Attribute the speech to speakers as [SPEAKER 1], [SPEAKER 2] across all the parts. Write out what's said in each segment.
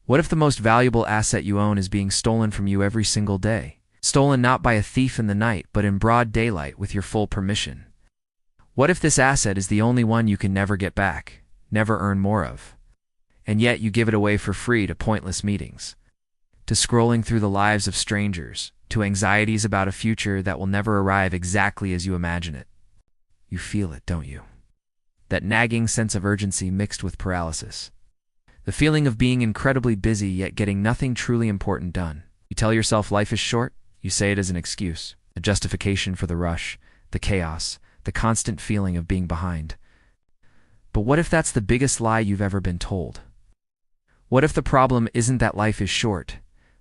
[SPEAKER 1] What if the most valuable asset you own is being stolen from you every single day? Stolen not by a thief in the night, but in broad daylight with your full permission. What if this asset is the only one you can never get back, never earn more of? And yet you give it away for free to pointless meetings, to scrolling through the lives of strangers, to anxieties about a future that will never arrive exactly as you imagine it. You feel it, don't you? That nagging sense of urgency mixed with paralysis. The feeling of being incredibly busy yet getting nothing truly important done. You tell yourself life is short, you say it as an excuse, a justification for the rush, the chaos, the constant feeling of being behind. But what if that's the biggest lie you've ever been told? What if the problem isn't that life is short,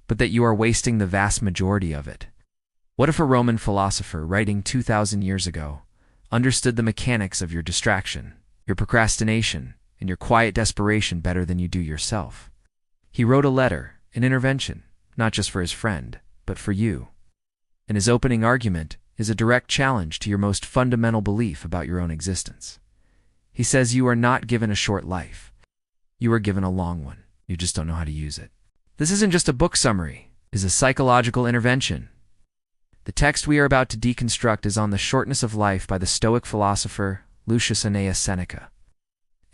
[SPEAKER 1] but that you are wasting the vast majority of it? What if a Roman philosopher writing 2,000 years ago understood the mechanics of your distraction, your procrastination, and your quiet desperation better than you do yourself? He wrote a letter, an intervention, not just for his friend, but for you. And his opening argument is a direct challenge to your most fundamental belief about your own existence. He says you are not given a short life. You are given a long one. You just don't know how to use it. This isn't just a book summary. It is a psychological intervention. The text we are about to deconstruct is on the Shortness of Life by the Stoic philosopher Lucius Annaeus Seneca.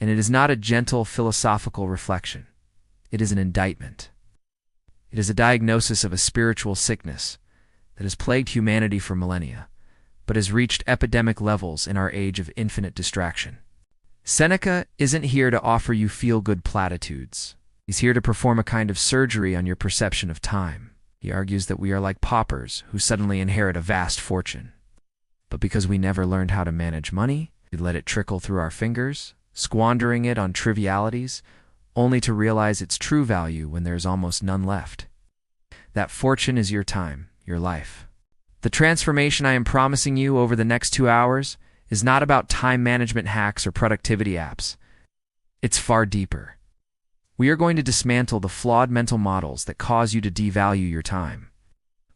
[SPEAKER 1] And it is not a gentle philosophical reflection. It is an indictment. It is a diagnosis of a spiritual sickness that has plagued humanity for millennia, but has reached epidemic levels in our age of infinite distraction. Seneca isn't here to offer you feel-good platitudes. He's here to perform a kind of surgery on your perception of time. He argues that we are like paupers who suddenly inherit a vast fortune. But because we never learned how to manage money, we let it trickle through our fingers, squandering it on trivialities, only to realize its true value when there is almost none left. That fortune is your time, your life. The transformation I am promising you over the next 2 hours is not about time management hacks or productivity apps. It's far deeper. We are going to dismantle the flawed mental models that cause you to devalue your time.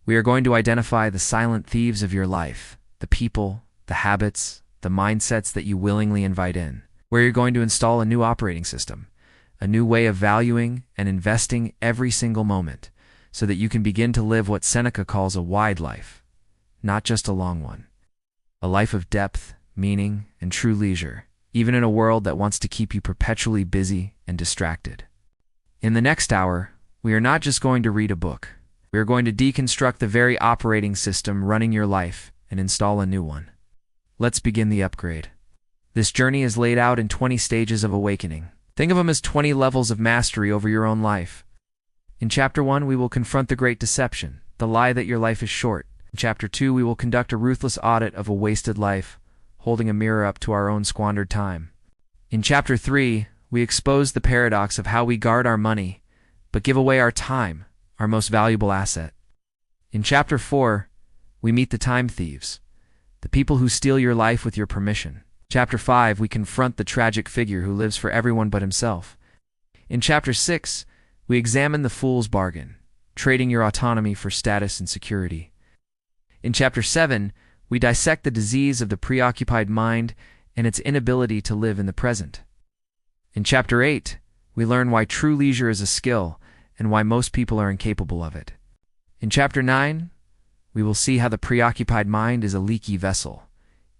[SPEAKER 1] We are going to identify the silent thieves of your life, the people, the habits, the mindsets that you willingly invite in, where you're going to install a new operating system, a new way of valuing and investing every single moment, so that you can begin to live what Seneca calls a wide life, not just a long one. A life of depth, meaning, and true leisure, even in a world that wants to keep you perpetually busy and distracted. In the next hour, we are not just going to read a book. We are going to deconstruct the very operating system running your life and install a new one. Let's begin the upgrade. This journey is laid out in 20 stages of awakening. Think of them as 20 levels of mastery over your own life. In Chapter 1, we will confront the great deception, the lie that your life is short. In Chapter 2, we will conduct a ruthless audit of a wasted life, holding a mirror up to our own squandered time. In Chapter 3, we expose the paradox of how we guard our money, but give away our time, our most valuable asset. In Chapter 4, we meet the time thieves, the people who steal your life with your permission. Chapter 5, we confront the tragic figure who lives for everyone but himself. In Chapter 6, we examine the fool's bargain, trading your autonomy for status and security. In Chapter 7, we dissect the disease of the preoccupied mind and its inability to live in the present. In Chapter 8, we learn why true leisure is a skill and why most people are incapable of it. In Chapter 9, we will see how the preoccupied mind is a leaky vessel,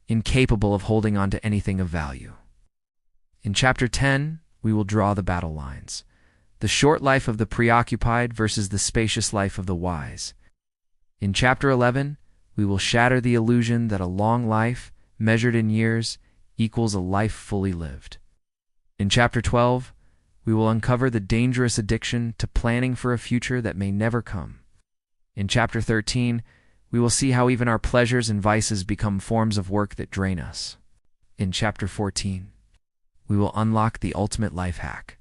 [SPEAKER 1] incapable of holding on to anything of value. In Chapter 10, we will draw the battle lines, the short life of the preoccupied versus the spacious life of the wise. In Chapter 11, we will shatter the illusion that a long life, measured in years, equals a life fully lived. In Chapter 12, we will uncover the dangerous addiction to planning for a future that may never come. In Chapter 13, we will see how even our pleasures and vices become forms of work that drain us. In Chapter 14, we will unlock the ultimate life hack,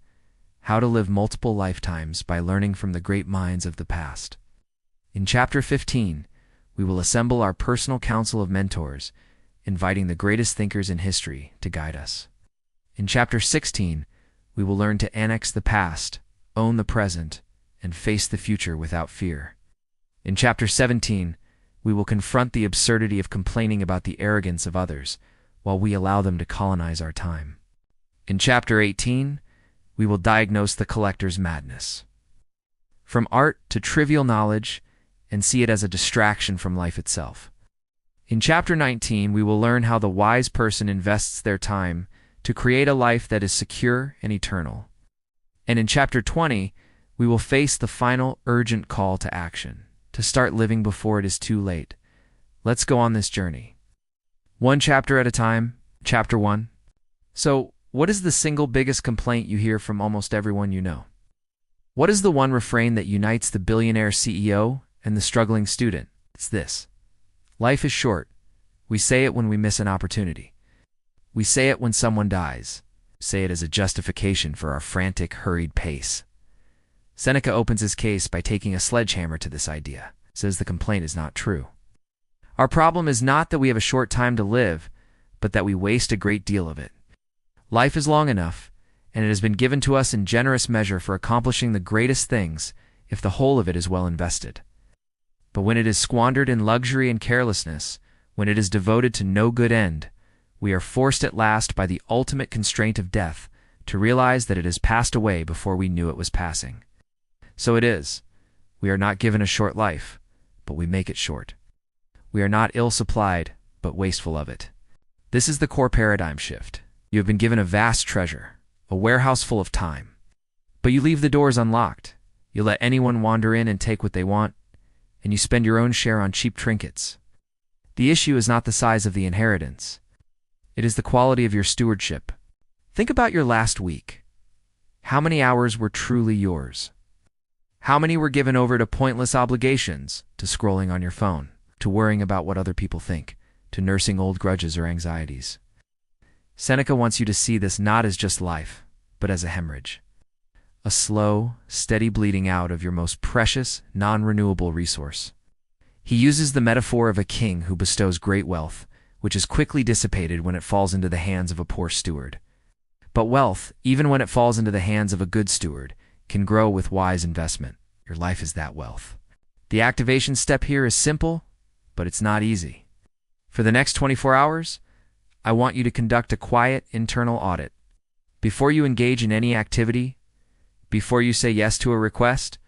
[SPEAKER 1] how to live multiple lifetimes by learning from the great minds of the past. In Chapter 15, we will assemble our personal council of mentors, inviting the greatest thinkers in history to guide us. In Chapter 16, we will learn to annex the past, own the present, and face the future without fear. In Chapter 17, we will confront the absurdity of complaining about the arrogance of others while we allow them to colonize our time. In Chapter 18, we will diagnose the collector's madness, from art to trivial knowledge, and see it as a distraction from life itself. In Chapter 19, we will learn how the wise person invests their time to create a life that is secure and eternal. And in Chapter 20, we will face the final urgent call to action, to start living before it is too late. Let's go on this journey. One chapter at a time. Chapter 1. So, what is the single biggest complaint you hear from almost everyone you know? What is the one refrain that unites the billionaire CEO and the struggling student? It's this: life is short. We say it when we miss an opportunity. We say it when someone dies. We say it as a justification for our frantic, hurried pace. Seneca opens his case by taking a sledgehammer to this idea. Says the complaint is not true. Our problem is not that we have a short time to live, but that we waste a great deal of it. Life is long enough, and it has been given to us in generous measure for accomplishing the greatest things if the whole of it is well invested. But when it is squandered in luxury and carelessness, when it is devoted to no good end, we are forced at last by the ultimate constraint of death to realize that it has passed away before we knew it was passing. So it is. We are not given a short life, but we make it short. We are not ill-supplied, but wasteful of it. This is the core paradigm shift. You have been given a vast treasure, a warehouse full of time. But you leave the doors unlocked. You let anyone wander in and take what they want, and you spend your own share on cheap trinkets. The issue is not the size of the inheritance. It is the quality of your stewardship. Think about your last week. How many hours were truly yours? How many were given over to pointless obligations, to scrolling on your phone, to worrying about what other people think, to nursing old grudges or anxieties? Seneca wants you to see this not as just life, but as a hemorrhage. A slow, steady bleeding out of your most precious, non-renewable resource. He uses the metaphor of a king who bestows great wealth, which is quickly dissipated when it falls into the hands of a poor steward. But wealth, even when it falls into the hands of a good steward, can grow with wise investment. Your life is that wealth. The activation step here is simple, but it's not easy. For the next 24 hours, I want you to conduct a quiet internal audit. Before you engage in any activity, before you say yes to a request,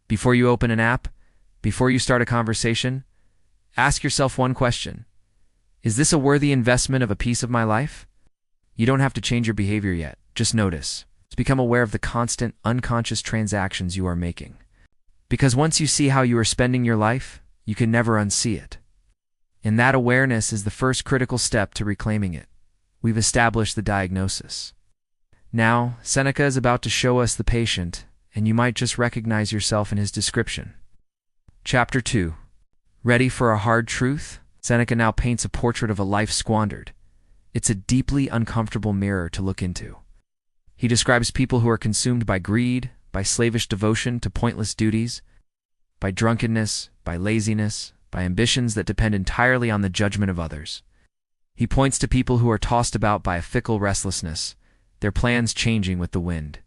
[SPEAKER 1] before you open an app, before you start a conversation, ask yourself one question. Is this a worthy investment of a piece of my life? You don't have to change your behavior yet. Just notice. Just become aware of the constant, unconscious transactions you are making. Because once you see how you are spending your life, you can never unsee it. And that awareness is the first critical step to reclaiming it. We've established the diagnosis. Now, Seneca is about to show us the patient, and you might just recognize yourself in his description. Chapter 2. Ready for a hard truth? Seneca now paints a portrait of a life squandered. It's a deeply uncomfortable mirror to look into. He describes people who are consumed by greed, by slavish devotion to pointless duties, by drunkenness, by laziness, by ambitions that depend entirely on the judgment of others. He points to people who are tossed about by a fickle restlessness, their plans changing with the wind.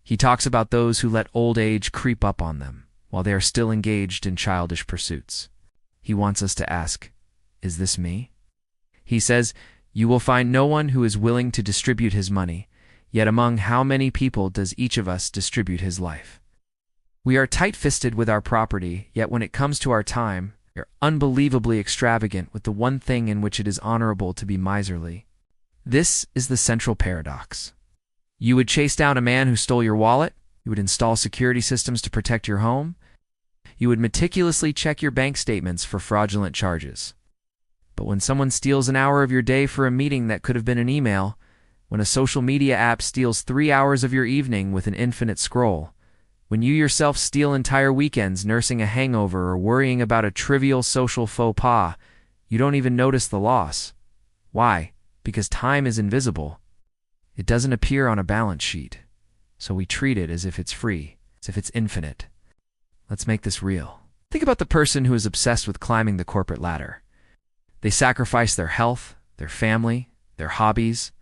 [SPEAKER 1] He talks about those who let old age creep up on them, while they are still engaged in childish pursuits. He wants us to ask, is this me? He says, you will find no one who is willing to distribute his money, yet among how many people does each of us distribute his life? We are tight-fisted with our property, yet when it comes to our time, we are unbelievably extravagant with the one thing in which it is honorable to be miserly. This is the central paradox. You would chase down a man who stole your wallet, you would install security systems to protect your home, you would meticulously check your bank statements for fraudulent charges. But when someone steals an hour of your day for a meeting that could have been an email, when a social media app steals 3 hours of your evening with an infinite scroll, when you yourself steal entire weekends nursing a hangover or worrying about a trivial social faux pas, you don't even notice the loss. Why? Because time is invisible. It doesn't appear on a balance sheet, so we treat it as if it's free, as if it's infinite. Let's make this real. Think about the person who is obsessed with climbing the corporate ladder. They sacrifice their health, their family, their hobbies,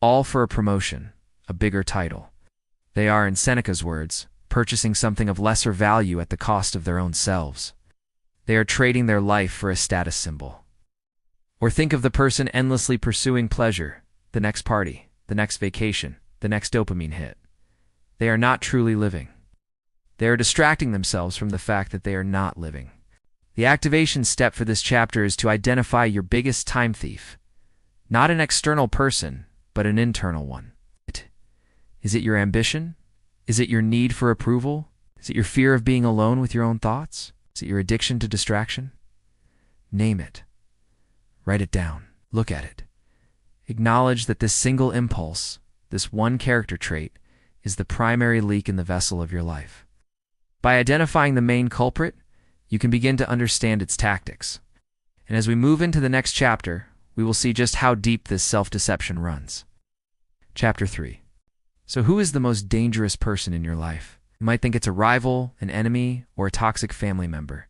[SPEAKER 1] all for a promotion, a bigger title. They are, in Seneca's words, purchasing something of lesser value at the cost of their own selves. They are trading their life for a status symbol. Or think of the person endlessly pursuing pleasure, the next party, the next vacation, the next dopamine hit. They are not truly living. They are distracting themselves from the fact that they are not living. The activation step for this chapter is to identify your biggest time thief. Not an external person, but an internal one. Is it your ambition? Is it your need for approval? Is it your fear of being alone with your own thoughts? Is it your addiction to distraction? Name it. Write it down. Look at it. Acknowledge that this single impulse, this one character trait, is the primary leak in the vessel of your life. By identifying the main culprit, you can begin to understand its tactics. And as we move into the next chapter, we will see just how deep this self-deception runs. Chapter 3. So who is the most dangerous person in your life? You might think it's a rival, an enemy, or a toxic family member.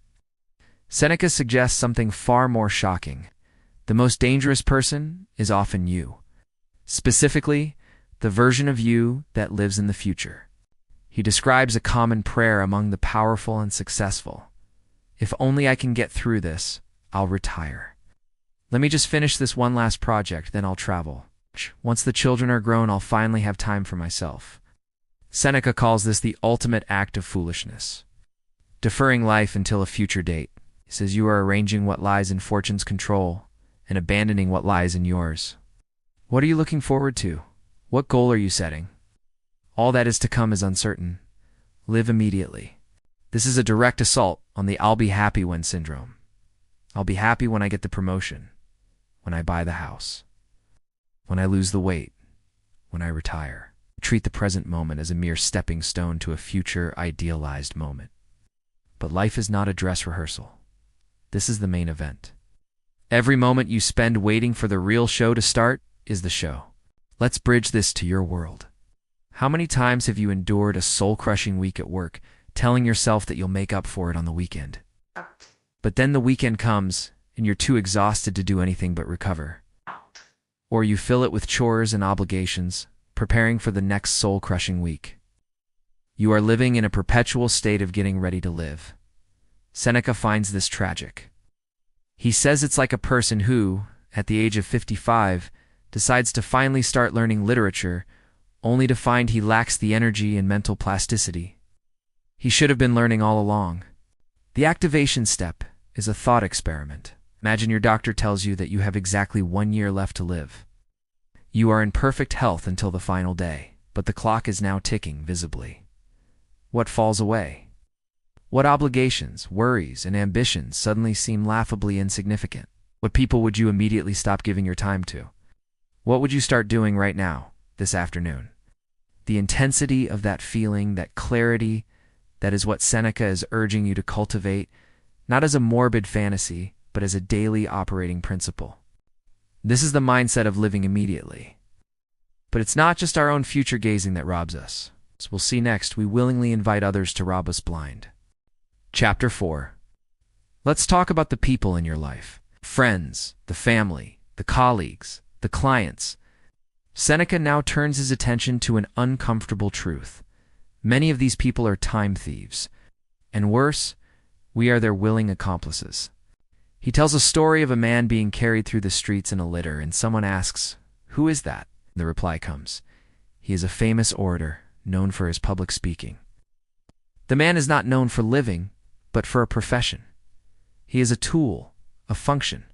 [SPEAKER 1] Seneca suggests something far more shocking. The most dangerous person is often you. Specifically, the version of you that lives in the future. He describes a common prayer among the powerful and successful. If only I can get through this, I'll retire. Let me just finish this one last project, then I'll travel. Once the children are grown, I'll finally have time for myself. Seneca calls this the ultimate act of foolishness. Deferring life until a future date. He says you are arranging what lies in fortune's control and abandoning what lies in yours. What are you looking forward to? What goal are you setting? All that is to come is uncertain. Live immediately. This is a direct assault on the I'll be happy when syndrome. I'll be happy when I get the promotion, when I buy the house, when I lose the weight, when I retire. Treat the present moment as a mere stepping stone to a future idealized moment. But life is not a dress rehearsal. This is the main event. Every moment you spend waiting for the real show to start is the show. Let's bridge this to your world. How many times have you endured a soul-crushing week at work, telling yourself that you'll make up for it on the weekend? But then the weekend comes, and you're too exhausted to do anything but recover. Or you fill it with chores and obligations, preparing for the next soul-crushing week. You are living in a perpetual state of getting ready to live. Seneca finds this tragic. He says it's like a person who, at the age of 55, decides to finally start learning literature, only to find he lacks the energy and mental plasticity. He should have been learning all along. The activation step is a thought experiment. Imagine your doctor tells you that you have exactly 1 year left to live. You are in perfect health until the final day, but the clock is now ticking visibly. What falls away? What obligations, worries, and ambitions suddenly seem laughably insignificant? What people would you immediately stop giving your time to? What would you start doing right now, this afternoon? The intensity of that feeling, that clarity, that is what Seneca is urging you to cultivate, not as a morbid fantasy, but as a daily operating principle. This is the mindset of living immediately. But it's not just our own future gazing that robs us. As we'll see next, we willingly invite others to rob us blind. Chapter 4. Let's talk about the people in your life. Friends, the family, the colleagues, the clients. Seneca now turns his attention to an uncomfortable truth. Many of these people are time thieves. And worse, we are their willing accomplices. He tells a story of a man being carried through the streets in a litter, and someone asks, "Who is that?" The reply comes, "He is a famous orator, known for his public speaking." The man is not known for living, but for a profession. He is a tool, a function.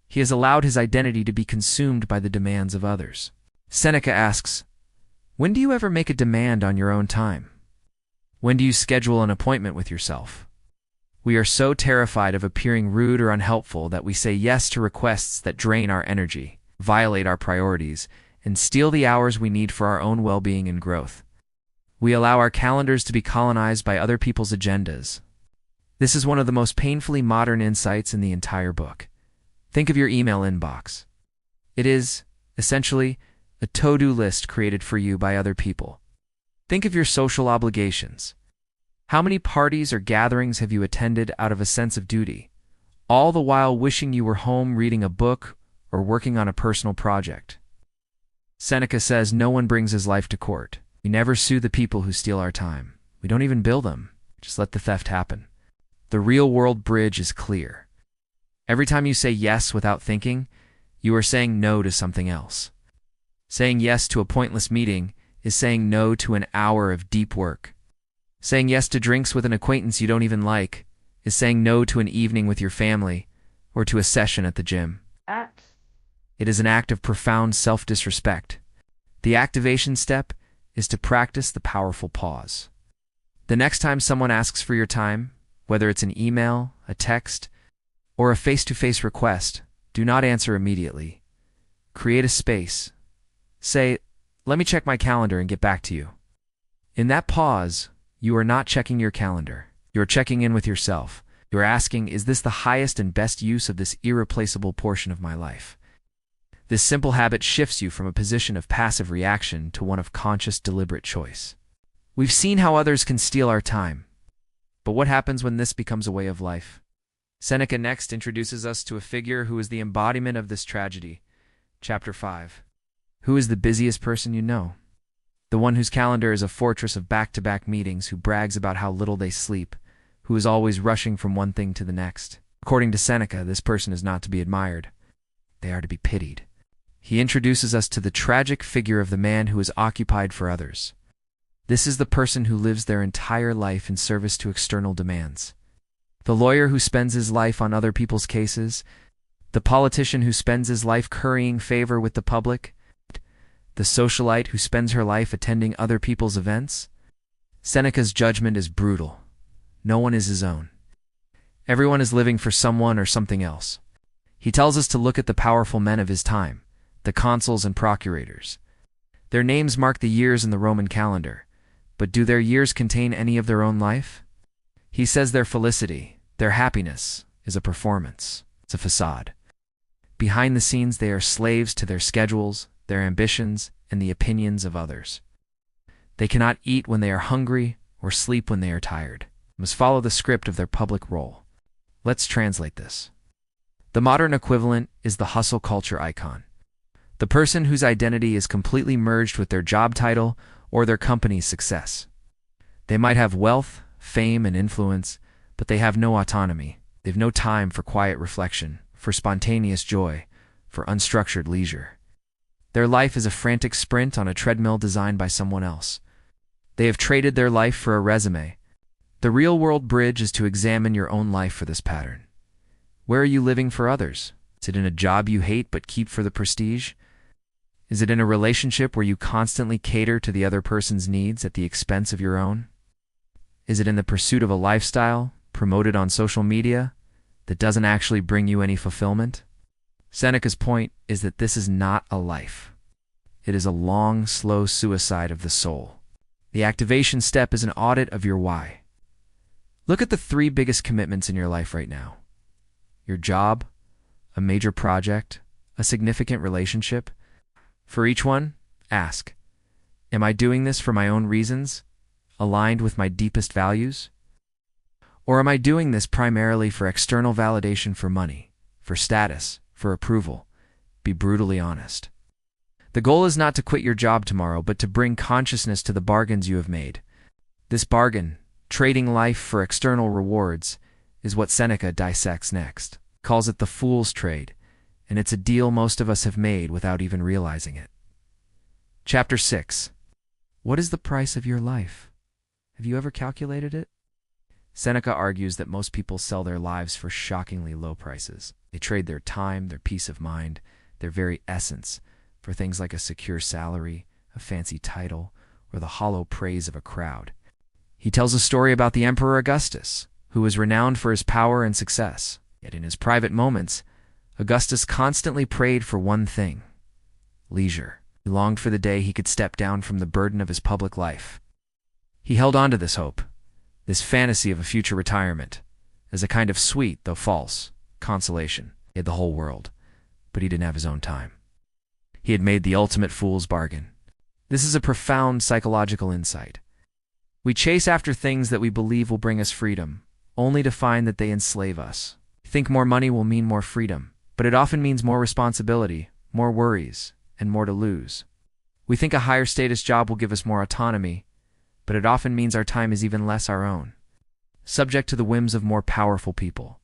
[SPEAKER 1] He has allowed his identity to be consumed by the demands of others. Seneca asks, when do you ever make a demand on your own time? When do you schedule an appointment with yourself? We are so terrified of appearing rude or unhelpful that we say yes to requests that drain our energy, violate our priorities, and steal the hours we need for our own well-being and growth. We allow our calendars to be colonized by other people's agendas. This is one of the most painfully modern insights in the entire book. Think of your email inbox. It is, essentially, a to-do list created for you by other people. Think of your social obligations. How many parties or gatherings have you attended out of a sense of duty, all the while wishing you were home reading a book or working on a personal project? Seneca says no one brings his life to court. We never sue the people who steal our time. We don't even bill them. Just let the theft happen. The real-world bridge is clear. Every time you say yes without thinking, you are saying no to something else. Saying yes to a pointless meeting is saying no to an hour of deep work. Saying yes to drinks with an acquaintance you don't even like is saying no to an evening with your family or to a session at the gym. It is an act of profound self-disrespect. The activation step is to practice the powerful pause. The next time someone asks for your time, whether it's an email, a text, or a face-to-face request, do not answer immediately. Create a space. Say, "Let me check my calendar and get back to you." In that pause, you are not checking your calendar. You are checking in with yourself. You are asking, is this the highest and best use of this irreplaceable portion of my life? This simple habit shifts you from a position of passive reaction to one of conscious, deliberate choice. We've seen how others can steal our time. But what happens when this becomes a way of life? Seneca next introduces us to a figure who is the embodiment of this tragedy. Chapter 5. Who is the busiest person you know? The one whose calendar is a fortress of back-to-back meetings, who brags about how little they sleep, who is always rushing from one thing to the next. According to Seneca, this person is not to be admired. They are to be pitied. He introduces us to the tragic figure of the man who is occupied for others. This is the person who lives their entire life in service to external demands. The lawyer who spends his life on other people's cases, the politician who spends his life currying favor with the public, the socialite who spends her life attending other people's events. Seneca's judgment is brutal. No one is his own. Everyone is living for someone or something else. He tells us to look at the powerful men of his time, the consuls and procurators. Their names mark the years in the Roman calendar, but do their years contain any of their own life? He says their felicity, their happiness, is a performance. It's a facade. Behind the scenes, they are slaves to their schedules, their ambitions, and the opinions of others. They cannot eat when they are hungry or sleep when they are tired. They must follow the script of their public role. Let's translate this. The modern equivalent is the hustle culture icon. The person whose identity is completely merged with their job title or their company's success. They might have wealth, fame, and influence, but they have no autonomy. They have no time for quiet reflection, for spontaneous joy, for unstructured leisure. Their life is a frantic sprint on a treadmill designed by someone else. They have traded their life for a resume. The real-world bridge is to examine your own life for this pattern. Where are you living for others? Is it in a job you hate but keep for the prestige? Is it in a relationship where you constantly cater to the other person's needs at the expense of your own? Is it in the pursuit of a lifestyle, promoted on social media, that doesn't actually bring you any fulfillment? Seneca's point is that this is not a life. It is a long, slow suicide of the soul. The activation step is an audit of your why. Look at the 3 biggest commitments in your life right now. Your job, a major project, a significant relationship. For each one, ask, am I doing this for my own reasons, aligned with my deepest values? Or am I doing this primarily for external validation, for money, for status, for approval? Be brutally honest. The goal is not to quit your job tomorrow, but to bring consciousness to the bargains you have made. This bargain, trading life for external rewards, is what Seneca dissects next. He calls it the fool's trade, and it's a deal most of us have made without even realizing it. Chapter 6. What is the price of your life? Have you ever calculated it? Seneca argues that most people sell their lives for shockingly low prices. They trade their time, their peace of mind, their very essence, for things like a secure salary, a fancy title, or the hollow praise of a crowd. He tells a story about the Emperor Augustus, who was renowned for his power and success. Yet in his private moments, Augustus constantly prayed for one thing: leisure. He longed for the day he could step down from the burden of his public life. He held on to this hope, this fantasy of a future retirement, as a kind of sweet, though false, consolation. He had the whole world, but he didn't have his own time. He had made the ultimate fool's bargain. This is a profound psychological insight. We chase after things that we believe will bring us freedom, only to find that they enslave us. We think more money will mean more freedom, but it often means more responsibility, more worries, and more to lose. We think a higher status job will give us more autonomy, but it often means our time is even less our own, subject to the whims of more powerful people.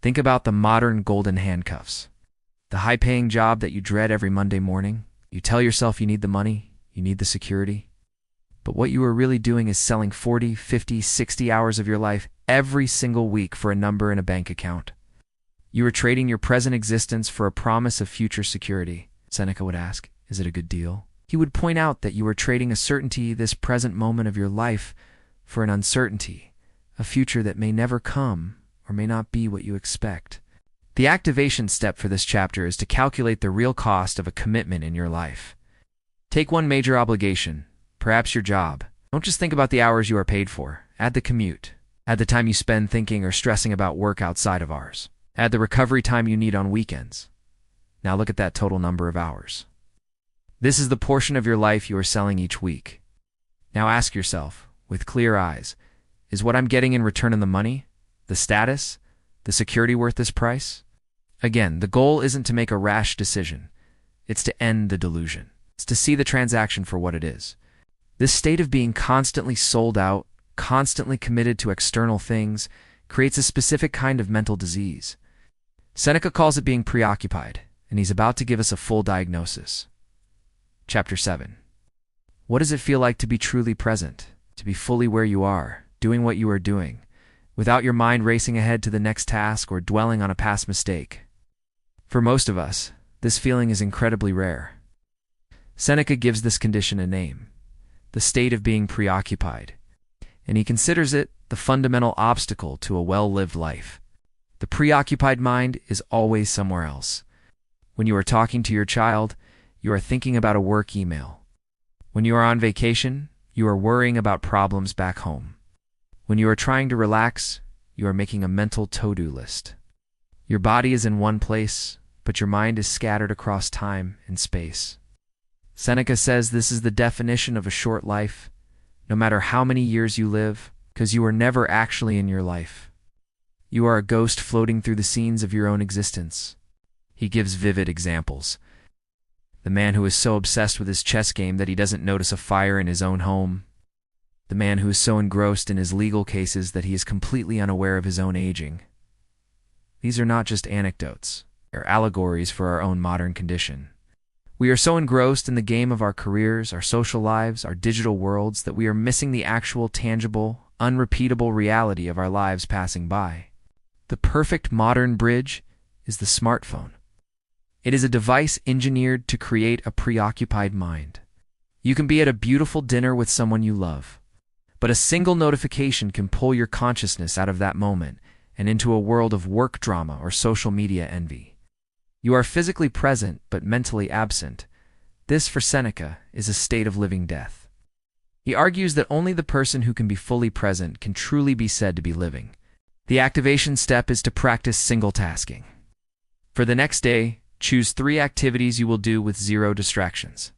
[SPEAKER 1] Think about the modern golden handcuffs. The high-paying job that you dread every Monday morning. You tell yourself you need the money, you need the security. But what you are really doing is selling 40, 50, 60 hours of your life every single week for a number in a bank account. You are trading your present existence for a promise of future security. Seneca would ask, is it a good deal? He would point out that you are trading a certainty, this present moment of your life, for an uncertainty, a future that may never come or may not be what you expect. The activation step for this chapter is to calculate the real cost of a commitment in your life. Take one major obligation, perhaps your job. Don't just think about the hours you are paid for. Add the commute. Add the time you spend thinking or stressing about work outside of hours. Add the recovery time you need on weekends. Now look at that total number of hours. This is the portion of your life you are selling each week. Now ask yourself, with clear eyes, is what I'm getting in return on the money, the status, the security worth this price? Again, the goal isn't to make a rash decision. It's to end the delusion. It's to see the transaction for what it is. This state of being constantly sold out, constantly committed to external things, creates a specific kind of mental disease. Seneca calls it being preoccupied, and he's about to give us a full diagnosis. Chapter 7. What does it feel like to be truly present, to be fully where you are, doing what you are doing, without your mind racing ahead to the next task or dwelling on a past mistake? For most of us, this feeling is incredibly rare. Seneca gives this condition a name, the state of being preoccupied, and he considers it the fundamental obstacle to a well-lived life. The preoccupied mind is always somewhere else. When you are talking to your child, you are thinking about a work email. When you are on vacation, you are worrying about problems back home. When you are trying to relax, you are making a mental to-do list. Your body is in one place, but your mind is scattered across time and space. Seneca says this is the definition of a short life, no matter how many years you live, because you are never actually in your life. You are a ghost floating through the scenes of your own existence. He gives vivid examples. The man who is so obsessed with his chess game that he doesn't notice a fire in his own home. The man who is so engrossed in his legal cases that he is completely unaware of his own aging. These are not just anecdotes. They're allegories for our own modern condition. We are so engrossed in the game of our careers, our social lives, our digital worlds that we are missing the actual, tangible, unrepeatable reality of our lives passing by. The perfect modern bridge is the smartphone. It is a device engineered to create a preoccupied mind. You can be at a beautiful dinner with someone you love, but a single notification can pull your consciousness out of that moment and into a world of work drama or social media envy. You are physically present but mentally absent. This, for Seneca, is a state of living death. He argues that only the person who can be fully present can truly be said to be living. The activation step is to practice single tasking. For the next day, choose 3 activities you will do with 0 distractions.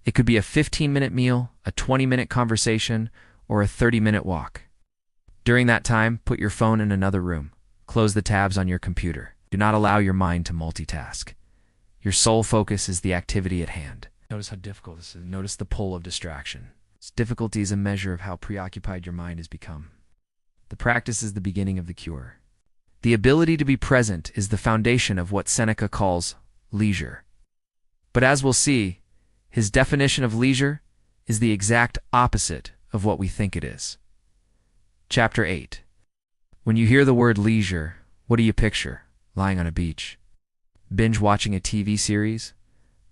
[SPEAKER 1] It could be a 15-minute meal, a 20-minute conversation, or a 30-minute walk. During that time, put your phone in another room. Close the tabs on your computer. Do not allow your mind to multitask. Your sole focus is the activity at hand. Notice how difficult this is. Notice the pull of distraction. Its difficulty is a measure of how preoccupied your mind has become. The practice is the beginning of the cure. The ability to be present is the foundation of what Seneca calls leisure. But as we'll see, his definition of leisure is the exact opposite of what we think it is. Chapter 8. When you hear the word leisure, what do you picture? Lying on a beach? Binge watching a TV series?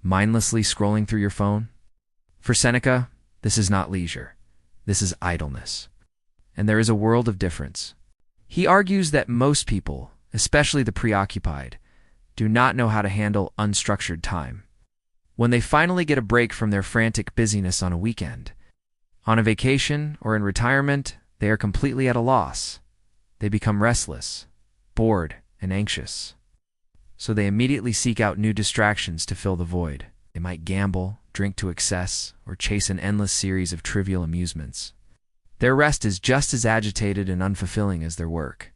[SPEAKER 1] Mindlessly scrolling through your phone? For Seneca, this is not leisure. This is idleness. And there is a world of difference. He argues that most people, especially the preoccupied, do not know how to handle unstructured time. When they finally get a break from their frantic busyness on a weekend, on a vacation, or in retirement, they are completely at a loss. They become restless, bored, and anxious. So they immediately seek out new distractions to fill the void. They might gamble, drink to excess, or chase an endless series of trivial amusements. Their rest is just as agitated and unfulfilling as their work.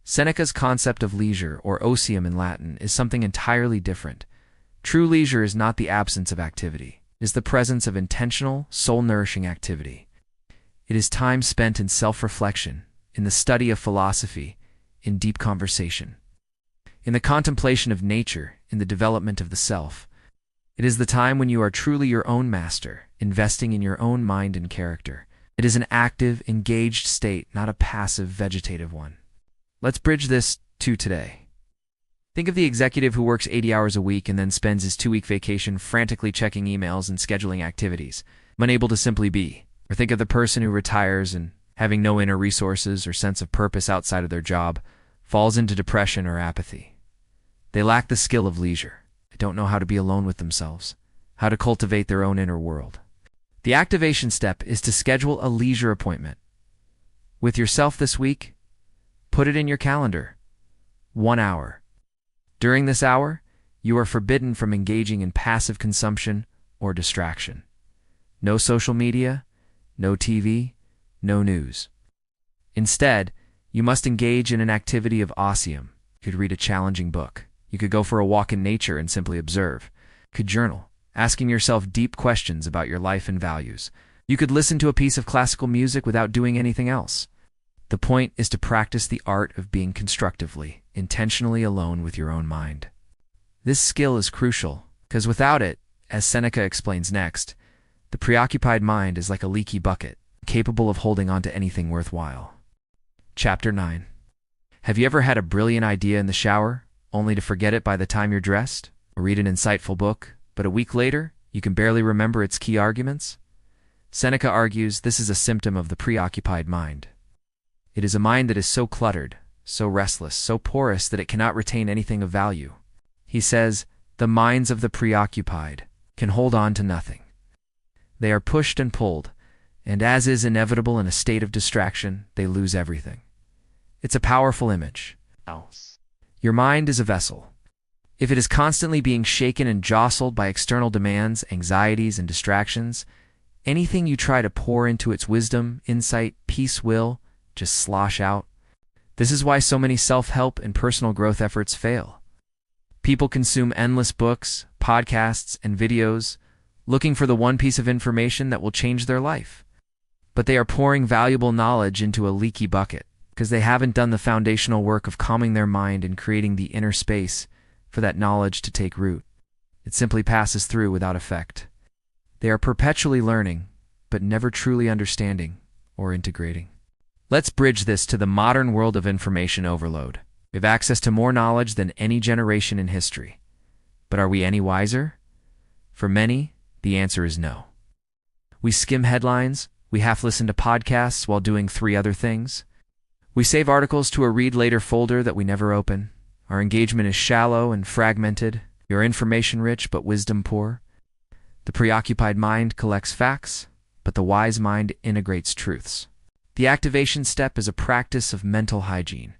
[SPEAKER 1] Seneca's concept of leisure, or otium in Latin, is something entirely different. True leisure is not the absence of activity. It is the presence of intentional, soul-nourishing activity. It is time spent in self-reflection, in the study of philosophy, in deep conversation, in the contemplation of nature, in the development of the self. It is the time when you are truly your own master, investing in your own mind and character. It is an active, engaged state, not a passive, vegetative one. Let's bridge this to today. Think of the executive who works 80 hours a week and then spends his 2-week vacation frantically checking emails and scheduling activities, unable to simply be. Or think of the person who retires and, having no inner resources or sense of purpose outside of their job, falls into depression or apathy. They lack the skill of leisure. They don't know how to be alone with themselves, how to cultivate their own inner world. The activation step is to schedule a leisure appointment with yourself this week. Put it in your calendar. 1 hour. During this hour, you are forbidden from engaging in passive consumption or distraction. No social media, no TV, no news. Instead, you must engage in an activity of otium. You could read a challenging book. You could go for a walk in nature and simply observe. You could journal, asking yourself deep questions about your life and values. You could listen to a piece of classical music without doing anything else. The point is to practice the art of being constructively, intentionally alone with your own mind. This skill is crucial, because without it, as Seneca explains next, the preoccupied mind is like a leaky bucket, capable of holding on to anything worthwhile. Chapter 9. Have you ever had a brilliant idea in the shower, only to forget it by the time you're dressed? Or read an insightful book, but a week later, you can barely remember its key arguments? Seneca argues this is a symptom of the preoccupied mind. It is a mind that is so cluttered, so restless, so porous that it cannot retain anything of value. He says, the minds of the preoccupied can hold on to nothing. They are pushed and pulled, and as is inevitable in a state of distraction, they lose everything. It's a powerful image. Your mind is a vessel. If it is constantly being shaken and jostled by external demands, anxieties, and distractions, anything you try to pour into its wisdom, insight, peace will just slosh out. This is why so many self-help and personal growth efforts fail. People consume endless books, podcasts, and videos, looking for the one piece of information that will change their life. But they are pouring valuable knowledge into a leaky bucket because they haven't done the foundational work of calming their mind and creating the inner space for that knowledge to take root. It simply passes through without effect. They are perpetually learning, but never truly understanding or integrating. Let's bridge this to the modern world of information overload. We have access to more knowledge than any generation in history. But are we any wiser? For many, the answer is no. We skim headlines, we half listen to podcasts while doing 3 other things. We save articles to a read later folder that we never open. Our engagement is shallow and fragmented. We are information rich but wisdom poor. The preoccupied mind collects facts, but the wise mind integrates truths. The activation step is a practice of mental hygiene.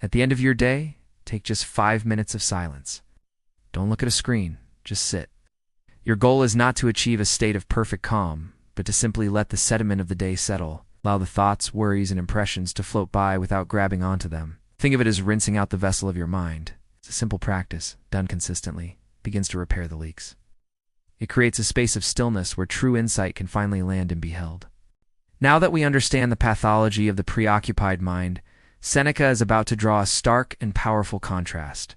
[SPEAKER 1] At the end of your day, take just 5 minutes of silence. Don't look at a screen, just sit. Your goal is not to achieve a state of perfect calm, but to simply let the sediment of the day settle. Allow the thoughts, worries, and impressions to float by without grabbing onto them. Think of it as rinsing out the vessel of your mind. It's a simple practice, done consistently, begins to repair the leaks. It creates a space of stillness where true insight can finally land and be held. Now that we understand the pathology of the preoccupied mind, Seneca is about to draw a stark and powerful contrast.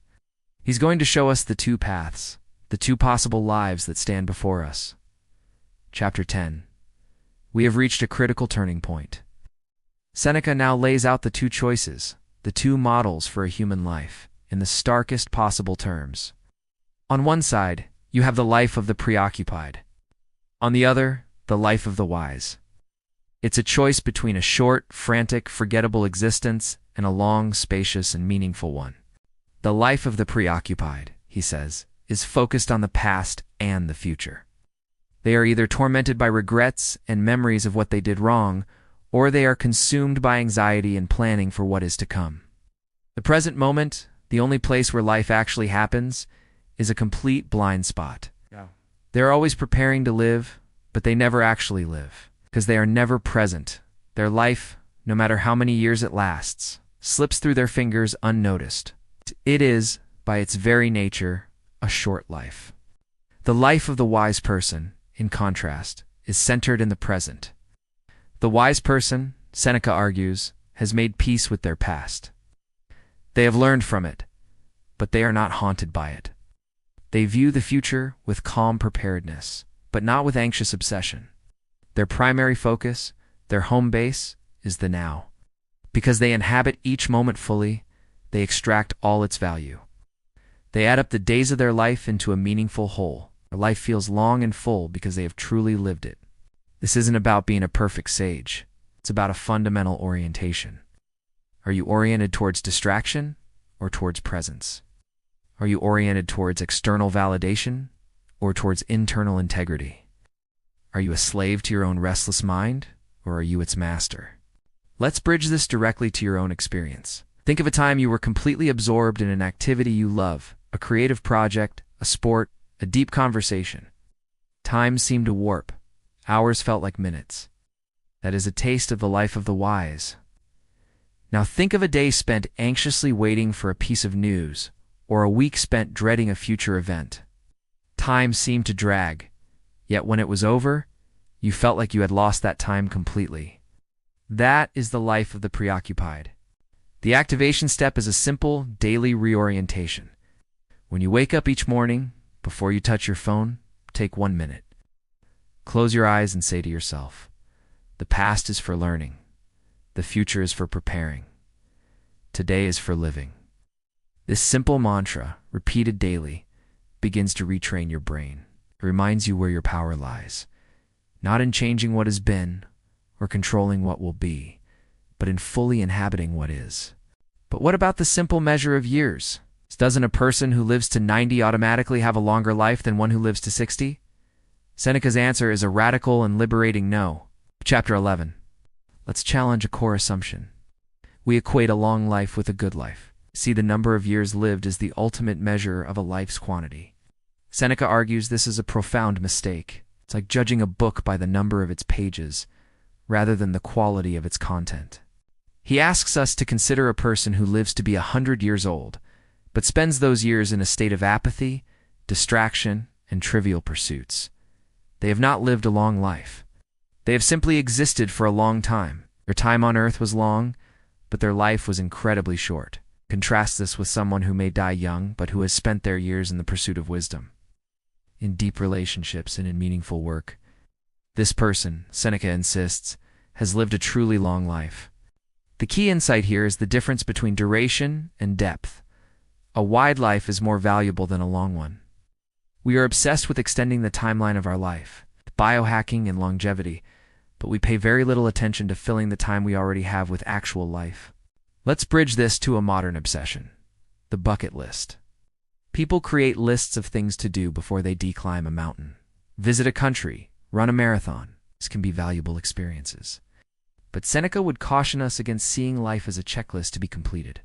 [SPEAKER 1] He's going to show us the 2 paths, the 2 possible lives that stand before us. Chapter 10. We have reached a critical turning point. Seneca now lays out the 2 choices, the 2 models for a human life, in the starkest possible terms. On one side, you have the life of the preoccupied. On the other, the life of the wise. It's a choice between a short, frantic, forgettable existence and a long, spacious, and meaningful one. The life of the preoccupied, he says, is focused on the past and the future. They are either tormented by regrets and memories of what they did wrong, or they are consumed by anxiety and planning for what is to come. The present moment, the only place where life actually happens, is a complete blind spot. They are always preparing to live, but they never actually live, because they are never present. Their life, no matter how many years it lasts, slips through their fingers unnoticed. It is, by its very nature, a short life. The life of the wise person, in contrast, is centered in the present. The wise person, Seneca argues, has made peace with their past. They have learned from it, but they are not haunted by it. They view the future with calm preparedness. but not with anxious obsession. Their primary focus, their home base, is the now. Because they inhabit each moment fully, they extract all its value. They add up the days of their life into a meaningful whole. Their life feels long and full because they have truly lived it. This isn't about being a perfect sage. It's about a fundamental orientation. Are you oriented towards distraction or towards presence? Are you oriented towards external validation or towards internal integrity? Are you a slave to your own restless mind, or are you its master? Let's bridge this directly to your own experience. Think of a time you were completely absorbed in an activity you love, a creative project, a sport, a deep conversation. Time seemed to warp. Hours felt like minutes. That is a taste of the life of the wise. Now think of a day spent anxiously waiting for a piece of news, or a week spent dreading a future event. Time seemed to drag, yet when it was over, you felt like you had lost that time completely. That is the life of the preoccupied. The activation step is a simple, daily reorientation. When you wake up each morning, before you touch your phone, take 1 minute. Close your eyes and say to yourself, the past is for learning. The future is for preparing. Today is for living. This simple mantra, repeated daily, begins to retrain your brain. It reminds you where your power lies, not in changing what has been or controlling what will be, but in fully inhabiting what is. But what about the simple measure of years? Doesn't a person who lives to 90 automatically have a longer life than one who lives to 60? Seneca's answer is a radical and liberating no. Chapter 11. Let's challenge a core assumption. We equate a long life with a good life. See the number of years lived as the ultimate measure of a life's quantity. Seneca argues this is a profound mistake. It's like judging a book by the number of its pages, rather than the quality of its content. He asks us to consider a person who lives to be 100 years old, but spends those years in a state of apathy, distraction, and trivial pursuits. They have not lived a long life. They have simply existed for a long time. Their time on earth was long, but their life was incredibly short. Contrast this with someone who may die young, but who has spent their years in the pursuit of wisdom, in deep relationships, and in meaningful work. This person, Seneca insists, has lived a truly long life. The key insight here is the difference between duration and depth. A wide life is more valuable than a long one. We are obsessed with extending the timeline of our life, biohacking and longevity, but we pay very little attention to filling the time we already have with actual life. Let's bridge this to a modern obsession, the bucket list. People create lists of things to do before they declimb a mountain. Visit a country, run a marathon. This can be valuable experiences. But Seneca would caution us against seeing life as a checklist to be completed.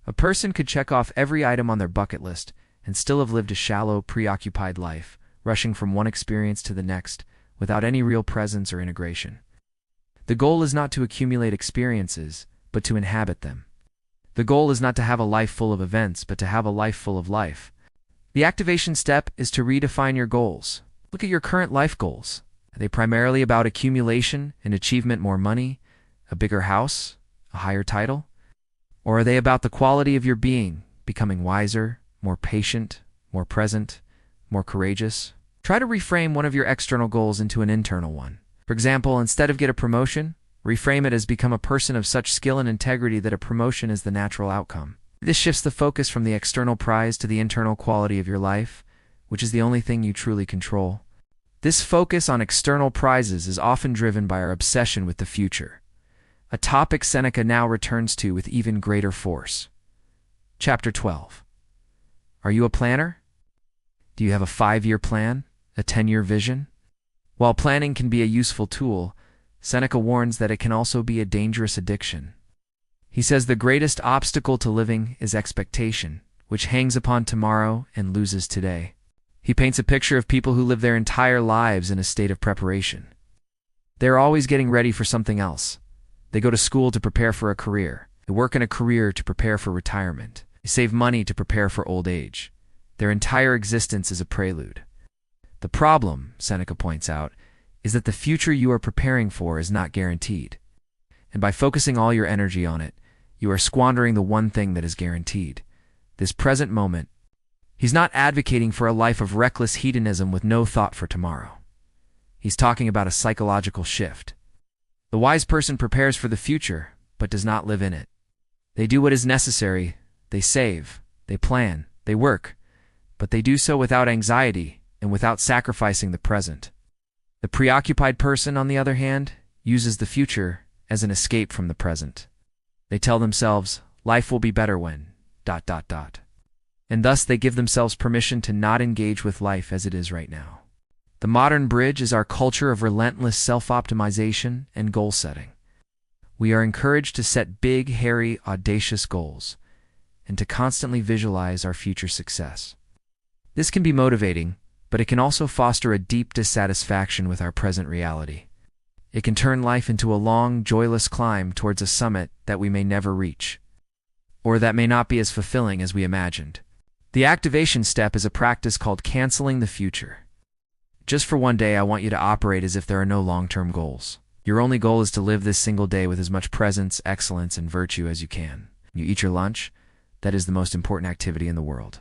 [SPEAKER 1] A person could check off every item on their bucket list and still have lived a shallow, preoccupied life, rushing from one experience to the next without any real presence or integration. The goal is not to accumulate experiences, but to inhabit them. The goal is not to have a life full of events, but to have a life full of life. The activation step is to redefine your goals. Look at your current life goals. Are they primarily about accumulation and achievement, more money, a bigger house, a higher title? Or are they about the quality of your being, becoming wiser, more patient, more present, more courageous? Try to reframe one of your external goals into an internal one. For example, instead of get a promotion, reframe it as become a person of such skill and integrity that a promotion is the natural outcome. This shifts the focus from the external prize to the internal quality of your life, which is the only thing you truly control. This focus on external prizes is often driven by our obsession with the future, a topic Seneca now returns to with even greater force. Chapter 12. Are you a planner? Do you have a 5-year plan, a 10-year vision? While planning can be a useful tool, Seneca warns that it can also be a dangerous addiction. He says the greatest obstacle to living is expectation, which hangs upon tomorrow and loses today. He paints a picture of people who live their entire lives in a state of preparation. They're always getting ready for something else. They go to school to prepare for a career. They work in a career to prepare for retirement. They save money to prepare for old age. Their entire existence is a prelude. The problem, Seneca points out, is that the future you are preparing for is not guaranteed. And by focusing all your energy on it, you are squandering the one thing that is guaranteed, this present moment. He's not advocating for a life of reckless hedonism with no thought for tomorrow. He's talking about a psychological shift. The wise person prepares for the future, but does not live in it. They do what is necessary, they save, they plan, they work, but they do so without anxiety and without sacrificing the present. The preoccupied person, on the other hand, uses the future as an escape from the present. They tell themselves, life will be better when... And thus they give themselves permission to not engage with life as it is right now. The modern bridge is our culture of relentless self-optimization and goal setting. We are encouraged to set big, hairy, audacious goals, and to constantly visualize our future success. This can be motivating, but it can also foster a deep dissatisfaction with our present reality. It can turn life into a long, joyless climb towards a summit that we may never reach, or that may not be as fulfilling as we imagined. The activation step is a practice called canceling the future. Just for one day, I want you to operate as if there are no long-term goals. Your only goal is to live this single day with as much presence, excellence, and virtue as you can. You eat your lunch, that is the most important activity in the world.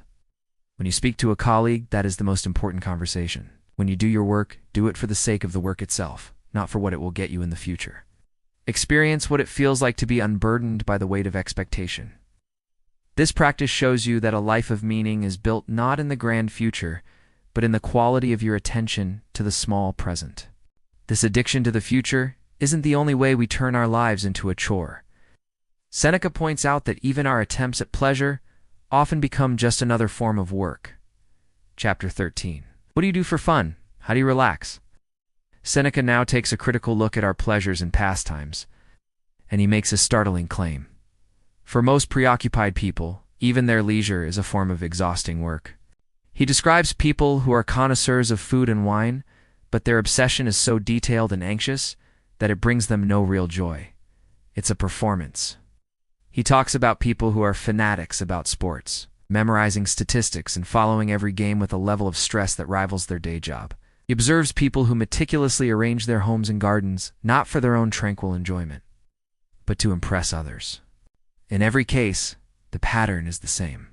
[SPEAKER 1] When you speak to a colleague, that is the most important conversation. When you do your work, do it for the sake of the work itself, not for what it will get you in the future. Experience what it feels like to be unburdened by the weight of expectation. This practice shows you that a life of meaning is built not in the grand future, but in the quality of your attention to the small present. This addiction to the future isn't the only way we turn our lives into a chore. Seneca points out that even our attempts at pleasure often become just another form of work. Chapter 13. What do you do for fun? How do you relax? Seneca now takes a critical look at our pleasures and pastimes, and he makes a startling claim. For most preoccupied people, even their leisure is a form of exhausting work. He describes people who are connoisseurs of food and wine, but their obsession is so detailed and anxious that it brings them no real joy. It's a performance. He talks about people who are fanatics about sports, memorizing statistics and following every game with a level of stress that rivals their day job. He observes people who meticulously arrange their homes and gardens, not for their own tranquil enjoyment, but to impress others. In every case, the pattern is the same.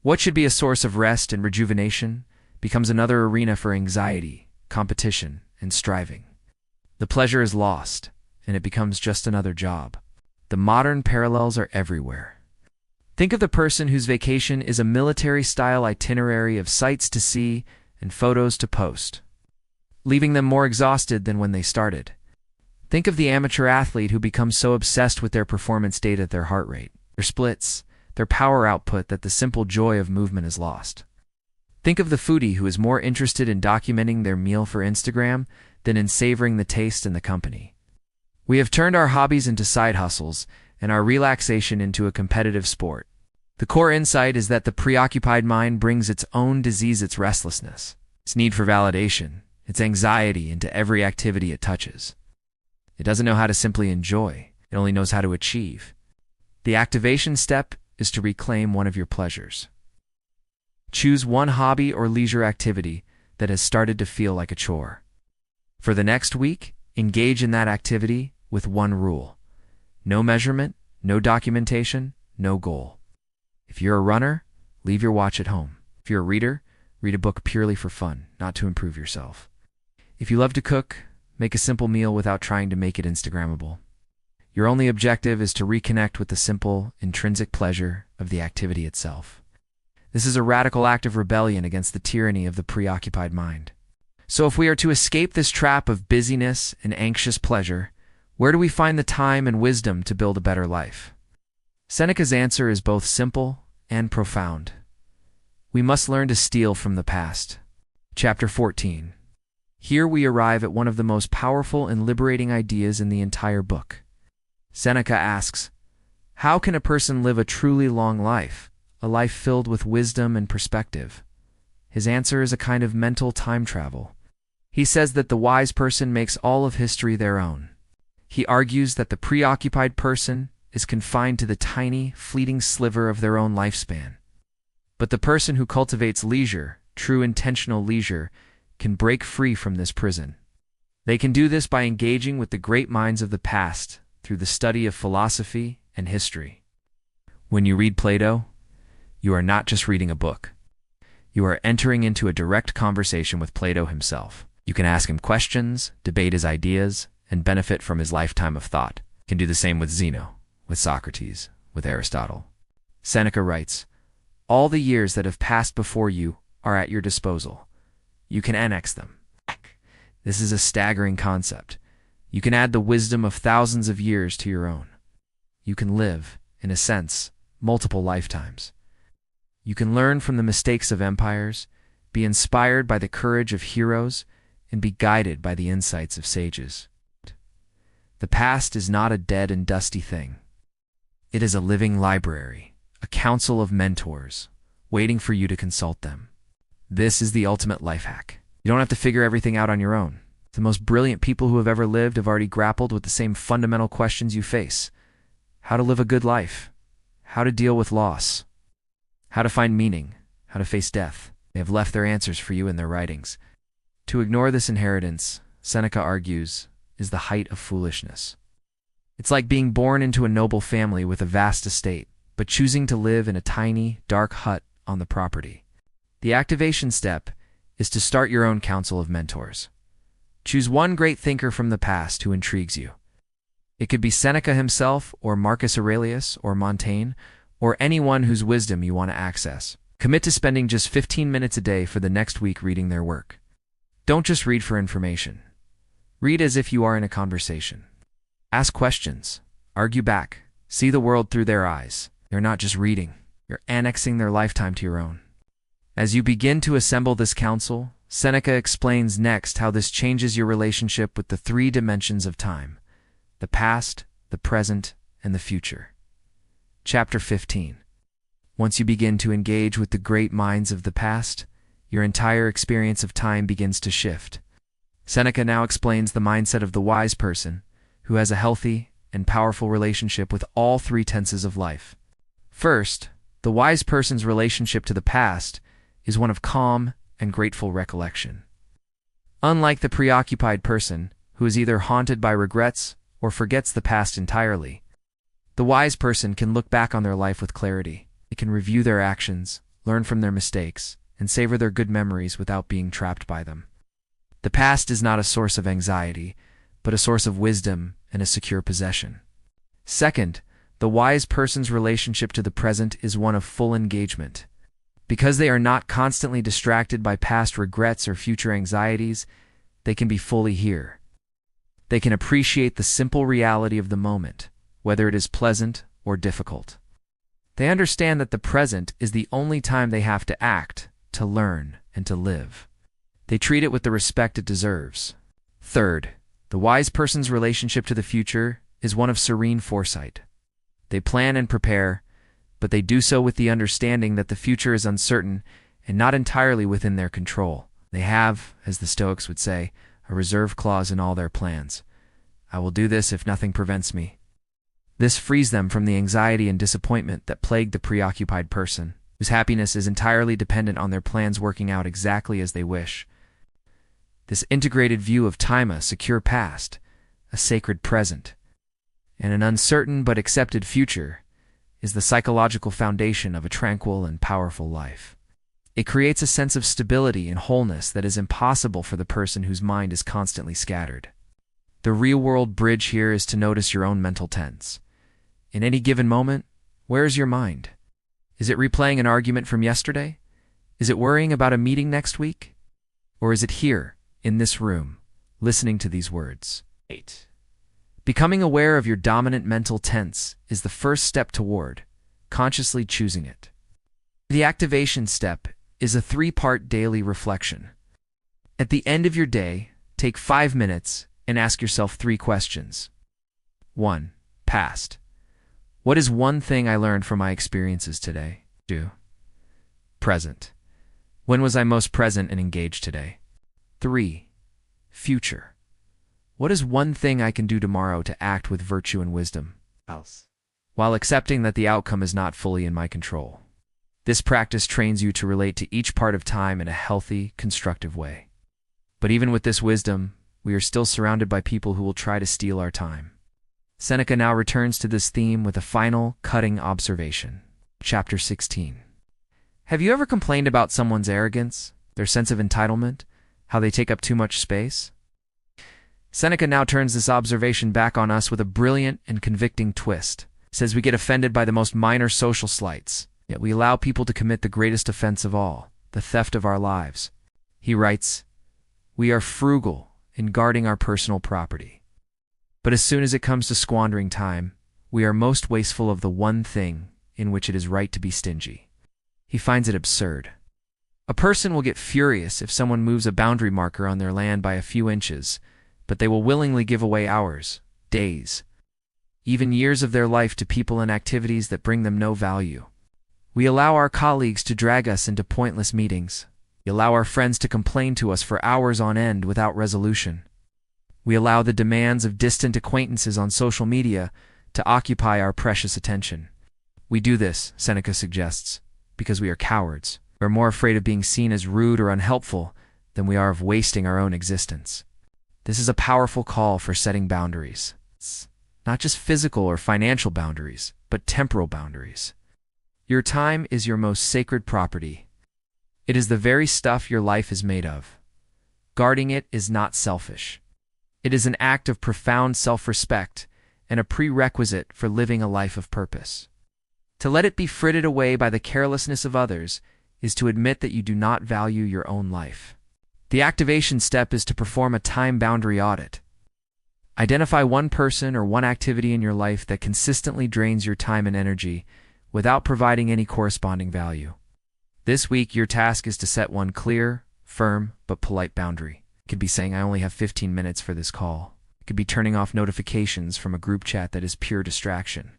[SPEAKER 1] What should be a source of rest and rejuvenation becomes another arena for anxiety, competition, and striving. The pleasure is lost, and it becomes just another job. The modern parallels are everywhere. Think of the person whose vacation is a military-style itinerary of sights to see and photos to post, leaving them more exhausted than when they started. Think of the amateur athlete who becomes so obsessed with their performance data, their heart rate, their splits, their power output that the simple joy of movement is lost. Think of the foodie who is more interested in documenting their meal for Instagram than in savoring the taste and the company. We have turned our hobbies into side hustles and our relaxation into a competitive sport. The core insight is that the preoccupied mind brings its own disease, its restlessness, its need for validation, its anxiety into every activity it touches. It doesn't know how to simply enjoy, it only knows how to achieve. The activation step is to reclaim one of your pleasures. Choose one hobby or leisure activity that has started to feel like a chore. For the next week, engage in that activity with one rule. No measurement, no documentation, no goal. If you're a runner, leave your watch at home. If you're a reader, read a book purely for fun, not to improve yourself. If you love to cook, make a simple meal without trying to make it Instagrammable. Your only objective is to reconnect with the simple, intrinsic pleasure of the activity itself. This is a radical act of rebellion against the tyranny of the preoccupied mind. So if we are to escape this trap of busyness and anxious pleasure, where do we find the time and wisdom to build a better life? Seneca's answer is both simple and profound. We must learn to steal from the past. Chapter 14. Here we arrive at one of the most powerful and liberating ideas in the entire book. Seneca asks, how can a person live a truly long life, a life filled with wisdom and perspective? His answer is a kind of mental time travel. He says that the wise person makes all of history their own. He argues that the preoccupied person is confined to the tiny, fleeting sliver of their own lifespan. But the person who cultivates leisure, true intentional leisure, can break free from this prison. They can do this by engaging with the great minds of the past through the study of philosophy and history. When you read Plato, you are not just reading a book. You are entering into a direct conversation with Plato himself. You can ask him questions, debate his ideas, and benefit from his lifetime of thought. You can do the same with Zeno, with Socrates, with Aristotle. Seneca writes, "All the years that have passed before you are at your disposal. You can annex them." This is a staggering concept. You can add the wisdom of thousands of years to your own. You can live, in a sense, multiple lifetimes. You can learn from the mistakes of empires, be inspired by the courage of heroes, and be guided by the insights of sages. The past is not a dead and dusty thing. It is a living library, a council of mentors, waiting for you to consult them. This is the ultimate life hack. You don't have to figure everything out on your own. The most brilliant people who have ever lived have already grappled with the same fundamental questions you face. How to live a good life, how to deal with loss, how to find meaning, how to face death. They have left their answers for you in their writings. To ignore this inheritance, Seneca argues, is the height of foolishness. It's like being born into a noble family with a vast estate, but choosing to live in a tiny, dark hut on the property. The activation step is to start your own council of mentors. Choose one great thinker from the past who intrigues you. It could be Seneca himself, or Marcus Aurelius, or Montaigne, or anyone whose wisdom you want to access. Commit to spending just 15 minutes a day for the next week reading their work. Don't just read for information. Read as if you are in a conversation. Ask questions. Argue back. See the world through their eyes. You're not just reading. You're annexing their lifetime to your own. As you begin to assemble this council, Seneca explains next how this changes your relationship with the three dimensions of time: the past, the present, and the future. Chapter 15. Once you begin to engage with the great minds of the past, your entire experience of time begins to shift. Seneca now explains the mindset of the wise person, who has a healthy and powerful relationship with all three tenses of life. First, the wise person's relationship to the past is one of calm and grateful recollection. Unlike the preoccupied person, who is either haunted by regrets or forgets the past entirely, the wise person can look back on their life with clarity. They can review their actions, learn from their mistakes, and savor their good memories without being trapped by them. The past is not a source of anxiety, but a source of wisdom and a secure possession. Second, the wise person's relationship to the present is one of full engagement. Because they are not constantly distracted by past regrets or future anxieties, they can be fully here. They can appreciate the simple reality of the moment, whether it is pleasant or difficult. They understand that the present is the only time they have to act, to learn, and to live. They treat it with the respect it deserves. Third, the wise person's relationship to the future is one of serene foresight. They plan and prepare, but they do so with the understanding that the future is uncertain and not entirely within their control. They have, as the Stoics would say, a reserve clause in all their plans. I will do this if nothing prevents me. This frees them from the anxiety and disappointment that plague the preoccupied person, whose happiness is entirely dependent on their plans working out exactly as they wish. This integrated view of time, a secure past, a sacred present, and an uncertain but accepted future, is the psychological foundation of a tranquil and powerful life. It creates a sense of stability and wholeness that is impossible for the person whose mind is constantly scattered. The real-world bridge here is to notice your own mental tense. In any given moment, where is your mind? Is it replaying an argument from yesterday? Is it worrying about a meeting next week? Or is it here, in this room, listening to these words? 8. Becoming aware of your dominant mental tense is the first step toward consciously choosing it. The activation step is a 3-part daily reflection. At the end of your day, take 5 minutes and ask yourself 3 questions. 1. Past. What is one thing I learned from my experiences today? 2. Present. When was I most present and engaged today? 3. Future. What is one thing I can do tomorrow to act with virtue and wisdom? While accepting that the outcome is not fully in my control. This practice trains you to relate to each part of time in a healthy, constructive way. But even with this wisdom, we are still surrounded by people who will try to steal our time. Seneca now returns to this theme with a final, cutting observation. Chapter 16. Have you ever complained about someone's arrogance, their sense of entitlement, How they take up too much space? Seneca now turns this observation back on us with a brilliant and convicting twist. He says we get offended by the most minor social slights, yet we allow people to commit the greatest offense of all, the theft of our lives. He writes, "We are frugal in guarding our personal property. But as soon as it comes to squandering time, we are most wasteful of the one thing in which it is right to be stingy." He finds it absurd. A person will get furious if someone moves a boundary marker on their land by a few inches, but they will willingly give away hours, days, even years of their life to people and activities that bring them no value. We allow our colleagues to drag us into pointless meetings. We allow our friends to complain to us for hours on end without resolution. We allow the demands of distant acquaintances on social media to occupy our precious attention. We do this, Seneca suggests, because we are cowards. We're more afraid of being seen as rude or unhelpful than we are of wasting our own existence. This is a powerful call for setting boundaries. It's not just physical or financial boundaries, but temporal boundaries. Your time is your most sacred property. It is the very stuff your life is made of. Guarding it is not selfish. It is an act of profound self-respect and a prerequisite for living a life of purpose. To let it be frittered away by the carelessness of others is to admit that you do not value your own life. The activation step is to perform a time boundary audit. Identify one person or one activity in your life that consistently drains your time and energy without providing any corresponding value. This week, your task is to set one clear, firm, but polite boundary. It could be saying, "I only have 15 minutes for this call." It could be turning off notifications from a group chat that is pure distraction.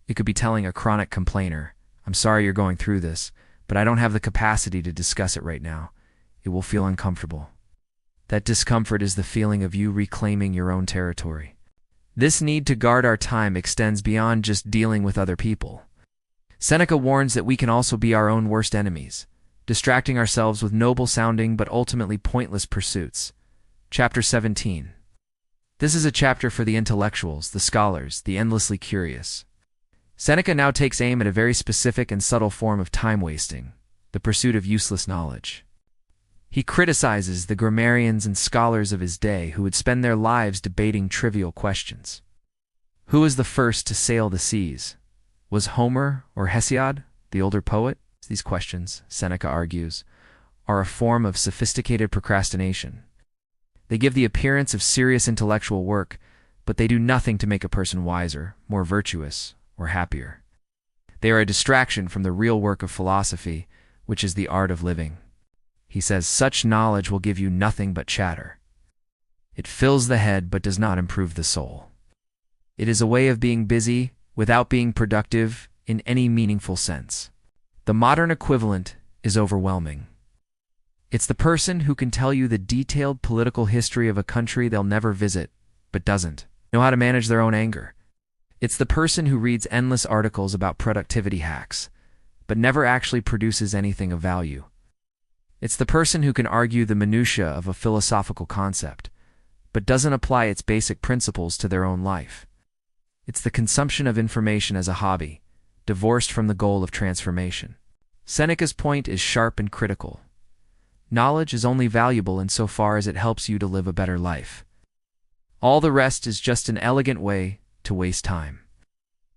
[SPEAKER 1] It could be telling a chronic complainer, "I'm sorry you're going through this, but I don't have the capacity to discuss it right now. It will feel uncomfortable." That discomfort is the feeling of you reclaiming your own territory. This need to guard our time extends beyond just dealing with other people. Seneca warns that we can also be our own worst enemies, distracting ourselves with noble-sounding but ultimately pointless pursuits. Chapter 17. This is a chapter for the intellectuals, the scholars, the endlessly curious. Seneca now takes aim at a very specific and subtle form of time-wasting, the pursuit of useless knowledge. He criticizes the grammarians and scholars of his day who would spend their lives debating trivial questions. Who was the first to sail the seas? Was Homer or Hesiod, the older poet? These questions, Seneca argues, are a form of sophisticated procrastination. They give the appearance of serious intellectual work, but they do nothing to make a person wiser, more virtuous, or happier. They are a distraction from the real work of philosophy, which is the art of living. He says such knowledge will give you nothing but chatter. It fills the head but does not improve the soul. It is a way of being busy without being productive in any meaningful sense. The modern equivalent is overwhelming. It's the person who can tell you the detailed political history of a country they'll never visit, but doesn't know how to manage their own anger. It's the person who reads endless articles about productivity hacks, but never actually produces anything of value. It's the person who can argue the minutiae of a philosophical concept, but doesn't apply its basic principles to their own life. It's the consumption of information as a hobby, divorced from the goal of transformation. Seneca's point is sharp and critical. Knowledge is only valuable insofar as it helps you to live a better life. All the rest is just an elegant way to waste time.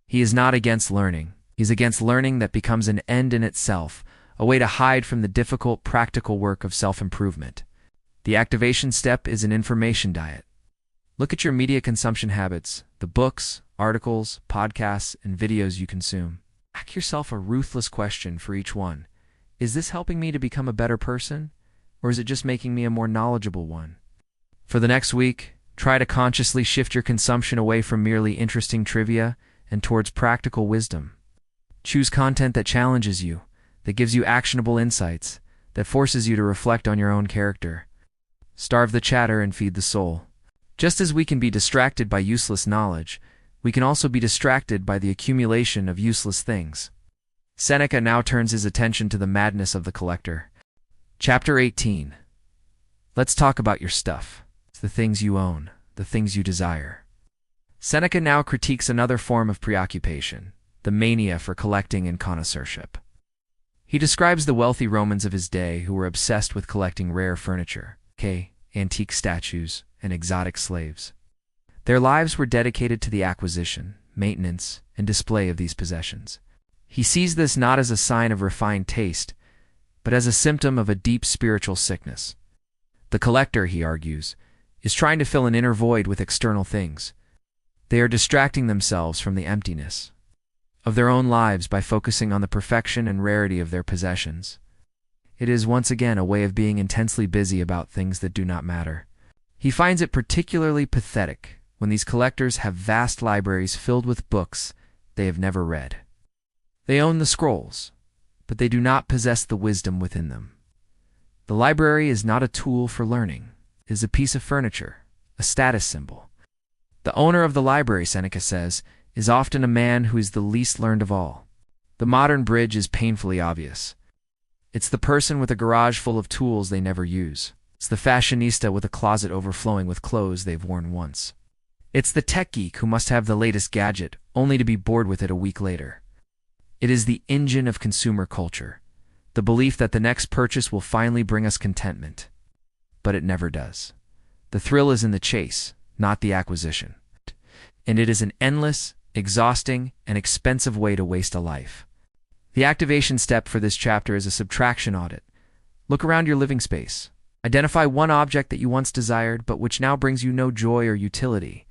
[SPEAKER 1] He is not against learning. He's against learning that becomes an end in itself, a way to hide from the difficult, practical work of self-improvement. The activation step is an information diet. Look at your media consumption habits, the books, articles, podcasts, and videos you consume. Ask yourself a ruthless question for each one. Is this helping me to become a better person, or is it just making me a more knowledgeable one? For the next week, try to consciously shift your consumption away from merely interesting trivia and towards practical wisdom. Choose content that challenges you, that gives you actionable insights, that forces you to reflect on your own character. Starve the chatter and feed the soul. Just as we can be distracted by useless knowledge, we can also be distracted by the accumulation of useless things. Seneca now turns his attention to the madness of the collector. Chapter 18. Let's talk about your stuff. It's the things you own, the things you desire. Seneca now critiques another form of preoccupation, the mania for collecting and connoisseurship. He describes the wealthy Romans of his day who were obsessed with collecting rare furniture, decay, antique statues, and exotic slaves. Their lives were dedicated to the acquisition, maintenance, and display of these possessions. He sees this not as a sign of refined taste, but as a symptom of a deep spiritual sickness. The collector, he argues, is trying to fill an inner void with external things. They are distracting themselves from the emptiness of their own lives by focusing on the perfection and rarity of their possessions. It is once again a way of being intensely busy about things that do not matter. He finds it particularly pathetic when these collectors have vast libraries filled with books they have never read. They own the scrolls, but they do not possess the wisdom within them. The library is not a tool for learning. It is a piece of furniture, a status symbol. The owner of the library, Seneca says, is often a man who is the least learned of all. The modern bridge is painfully obvious. It's the person with a garage full of tools they never use. It's the fashionista with a closet overflowing with clothes they've worn once. It's the tech geek who must have the latest gadget, only to be bored with it a week later. It is the engine of consumer culture, the belief that the next purchase will finally bring us contentment. But it never does. The thrill is in the chase, not the acquisition. And it is an endless, exhausting, and expensive way to waste a life. The activation step for this chapter is a subtraction audit. Look around your living space. Identify one object that you once desired, but which now brings you no joy or utility.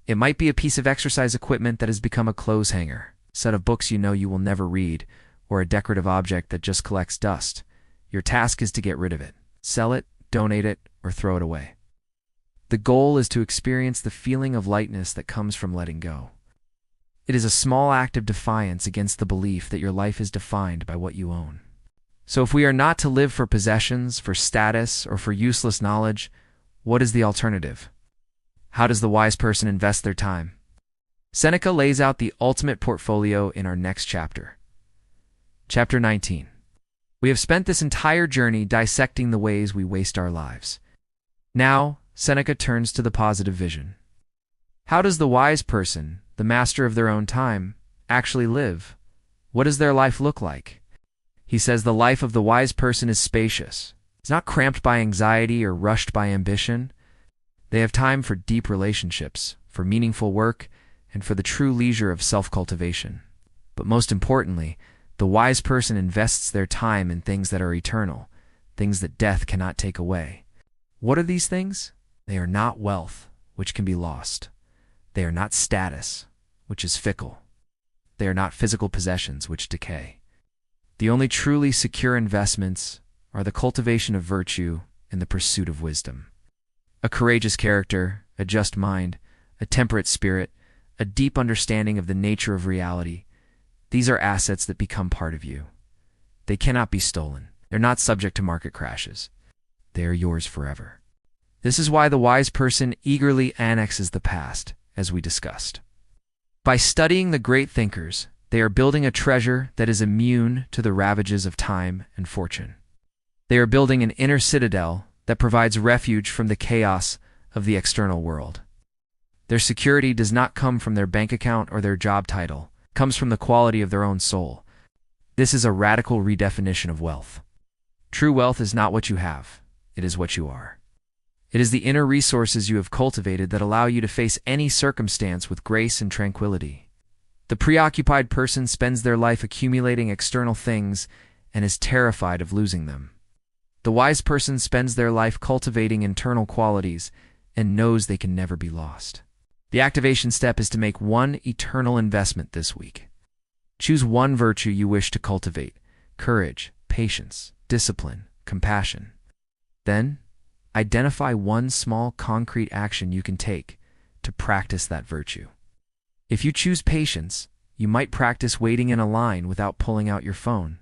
[SPEAKER 1] It might be a piece of exercise equipment that has become a clothes hanger, a set of books you know you will never read, or a decorative object that just collects dust. Your task is to get rid of it. Sell it, donate it, or throw it away. The goal is to experience the feeling of lightness that comes from letting go. It is a small act of defiance against the belief that your life is defined by what you own. So if we are not to live for possessions, for status, or for useless knowledge, what is the alternative? How does the wise person invest their time? Seneca lays out the ultimate portfolio in our next chapter. Chapter 19. We have spent this entire journey dissecting the ways we waste our lives. Now, Seneca turns to the positive vision. How does the wise person, the master of their own time, actually live? What does their life look like? He says the life of the wise person is spacious. It's not cramped by anxiety or rushed by ambition. They have time for deep relationships, for meaningful work, and for the true leisure of self-cultivation. But most importantly, the wise person invests their time in things that are eternal, things that death cannot take away. What are these things? They are not wealth, which can be lost. They are not status, which is fickle. They are not physical possessions, which decay. The only truly secure investments are the cultivation of virtue and the pursuit of wisdom. A courageous character, a just mind, a temperate spirit, a deep understanding of the nature of reality, these are assets that become part of you. They cannot be stolen. They're not subject to market crashes. They are yours forever. This is why the wise person eagerly annexes the past, as we discussed. By studying the great thinkers, they are building a treasure that is immune to the ravages of time and fortune. They are building an inner citadel that provides refuge from the chaos of the external world. Their security does not come from their bank account or their job title. It comes from the quality of their own soul. This is a radical redefinition of wealth. True wealth is not what you have. It is what you are. It is the inner resources you have cultivated that allow you to face any circumstance with grace and tranquility. The preoccupied person spends their life accumulating external things and is terrified of losing them. The wise person spends their life cultivating internal qualities and knows they can never be lost. The activation step is to make one eternal investment this week. Choose one virtue you wish to cultivate: courage, patience, discipline, compassion. Then, identify one small concrete action you can take to practice that virtue. If you choose patience, you might practice waiting in a line without pulling out your phone.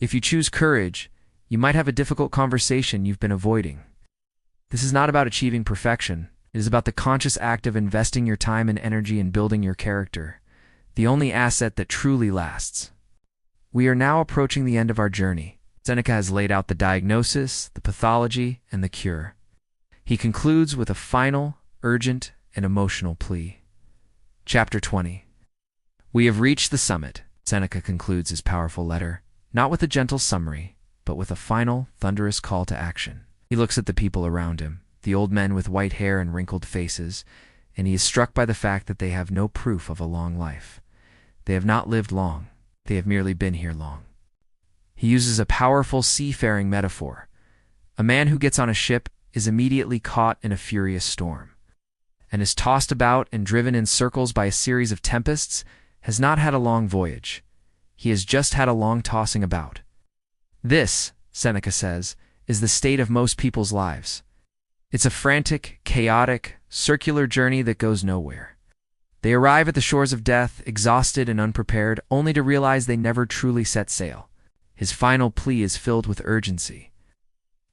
[SPEAKER 1] If you choose courage, you might have a difficult conversation you've been avoiding. This is not about achieving perfection. It is about the conscious act of investing your time and energy in building your character, the only asset that truly lasts. We are now approaching the end of our journey. Seneca has laid out the diagnosis, the pathology, and the cure. He concludes with a final, urgent, and emotional plea. Chapter 20. We have reached the summit. Seneca concludes his powerful letter, not with a gentle summary, but with a final, thunderous call to action. He looks at the people around him, the old men with white hair and wrinkled faces, and he is struck by the fact that they have no proof of a long life. They have not lived long. They have merely been here long. He uses a powerful seafaring metaphor. A man who gets on a ship is immediately caught in a furious storm, and is tossed about and driven in circles by a series of tempests, has not had a long voyage. He has just had a long tossing about. This, Seneca says, is the state of most people's lives. It's a frantic, chaotic, circular journey that goes nowhere. They arrive at the shores of death, exhausted and unprepared, only to realize they never truly set sail. His final plea is filled with urgency.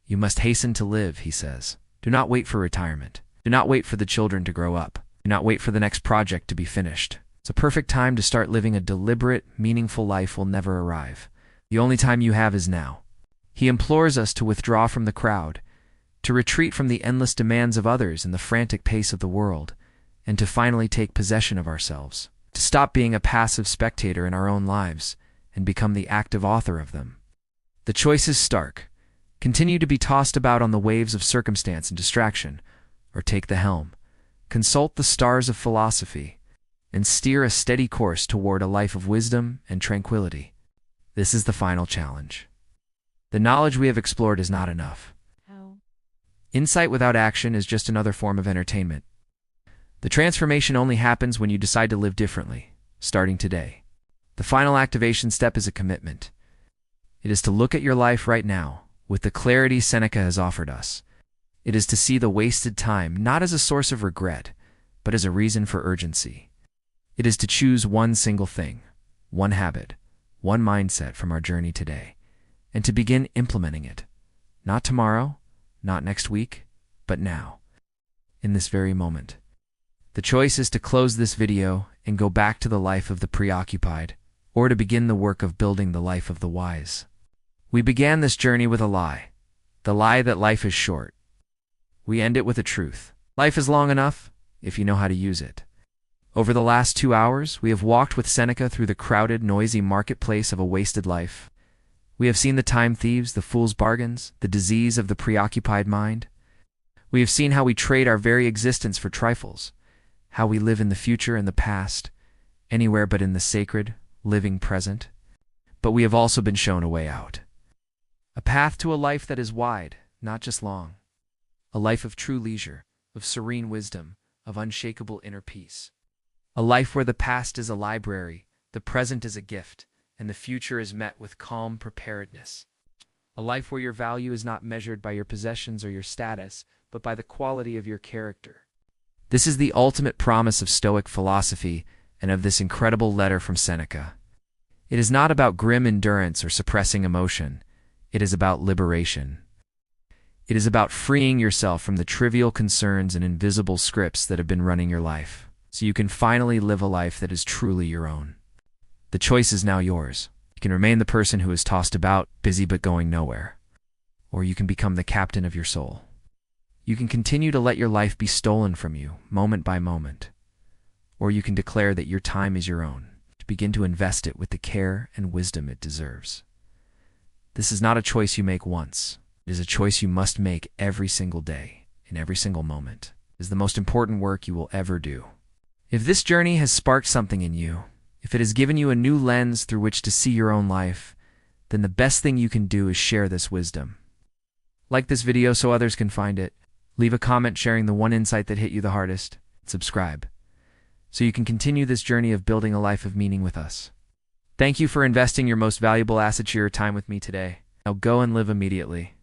[SPEAKER 1] You must hasten to live, he says. Do not wait for retirement. Do not wait for the children to grow up. Do not wait for the next project to be finished. It's a perfect time to start living a deliberate, meaningful life will never arrive. The only time you have is now. He implores us to withdraw from the crowd, to retreat from the endless demands of others and the frantic pace of the world, and to finally take possession of ourselves, to stop being a passive spectator in our own lives and become the active author of them. The choice is stark. Continue to be tossed about on the waves of circumstance and distraction, or take the helm, consult the stars of philosophy, and steer a steady course toward a life of wisdom and tranquility. This is the final challenge. The knowledge we have explored is not enough. Insight without action is just another form of entertainment. The transformation only happens when you decide to live differently, starting today. The final activation step is a commitment. It is to look at your life right now, with the clarity Seneca has offered us. It is to see the wasted time not as a source of regret, but as a reason for urgency. It is to choose one single thing, one habit, one mindset from our journey today, and to begin implementing it. Not tomorrow, not next week, but now, in this very moment. The choice is to close this video and go back to the life of the preoccupied, or to begin the work of building the life of the wise. We began this journey with a lie, the lie that life is short. We end it with a truth. Life is long enough, if you know how to use it. Over the last 2 hours, we have walked with Seneca through the crowded, noisy marketplace of a wasted life. We have seen the time thieves, the fool's bargains, the disease of the preoccupied mind. We have seen how we trade our very existence for trifles, how we live in the future and the past, anywhere but in the sacred, living present. But we have also been shown a way out. A path to a life that is wide, not just long. A life of true leisure, of serene wisdom, of unshakable inner peace. A life where the past is a library, the present is a gift, and the future is met with calm preparedness. A life where your value is not measured by your possessions or your status, but by the quality of your character. This is the ultimate promise of Stoic philosophy and of this incredible letter from Seneca. It is not about grim endurance or suppressing emotion. It is about liberation. It is about freeing yourself from the trivial concerns and invisible scripts that have been running your life, so you can finally live a life that is truly your own. The choice is now yours. You can remain the person who is tossed about, busy but going nowhere. Or you can become the captain of your soul. You can continue to let your life be stolen from you, moment by moment. Or you can declare that your time is your own, to begin to invest it with the care and wisdom it deserves. This is not a choice you make once. It is a choice you must make every single day, in every single moment. It is the most important work you will ever do. If this journey has sparked something in you, if it has given you a new lens through which to see your own life, then the best thing you can do is share this wisdom. Like this video so others can find it. Leave a comment sharing the one insight that hit you the hardest. Subscribe, so you can continue this journey of building a life of meaning with us. Thank you for investing your most valuable asset, your time, with me today. Now go and live immediately.